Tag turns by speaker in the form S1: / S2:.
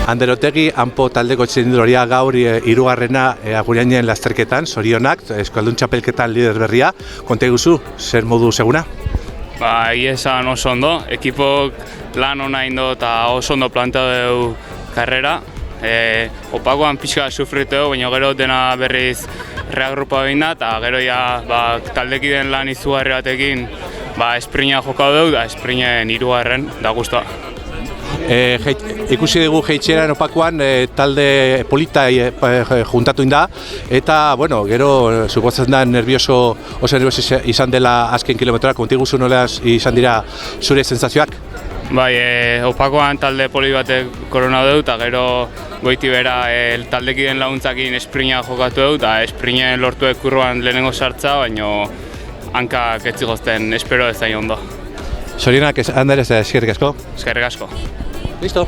S1: Ander Otegi, hanpo taldeko txirrindularia gaur hirugarrena Agurainen lasterketan, zorionak, eskualdun txapelketan lider berria. Konta iguzu, zer modu seguna?
S2: Egia esan oso ondo, ekipok lan ona indo eta oso ondo plantatu karrera. Opakoan pixka sufritu, baina gero dena berriz reagrupa behin da, eta gero taldekiden lan izugarri batekin esprina jokau dugu, da esprinen hirugarren, da guztua.
S1: Ikusi dugu jeitxeran Opakoan talde polita juntatu da, eta gero suposatzen da oso nervioso izan dela azken kilometroak. Konta iguzu nola izan dira zure sensazioak?
S2: Opakoan talde poli batek korona dugu, eta gero goiti bera taldekiden laguntzakin esprina jokatu dugu, eta esprinen lortu kurruan lehenengo sartza, baina hankak etzigozten espero ez da ondo.
S1: Zorionak, Ander, eskerrik asko.
S2: Eskerrik asko.
S1: Listo.